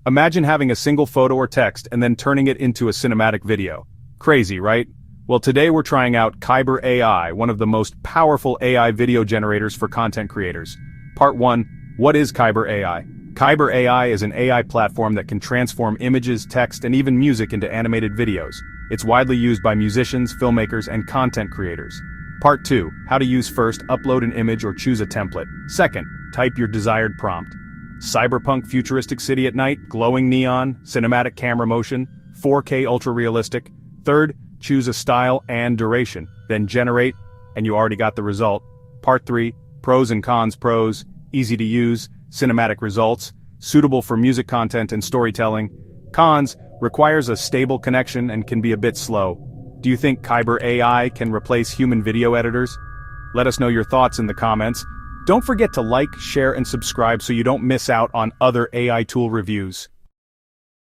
Imagine having a single photo or text and then turning it into a cinematic video. Crazy, right? Well, today we're trying out Kaiber AI, one of the most powerful AI video generators for content creators. Part 1. What is Kaiber AI? Kaiber AI is an AI platform that can transform images, text, and even music into animated videos. It's widely used by musicians, filmmakers, and content creators. Part 2. How to use. First, upload an image or choose a template. Second, type your desired prompt. Cyberpunk futuristic city at night, glowing neon, cinematic camera motion, 4K ultra realistic. Third, choose a style and duration, then generate, and you already got the result. Part 3, pros and cons. Pros, easy to use, cinematic results, suitable for music content and storytelling. Cons, requires a stable connection and can be a bit slow. Do you think Kaiber AI can replace human video editors? Let us know your thoughts in the comments. Don't forget to like, share, and subscribe so you don't miss out on other AI tool reviews.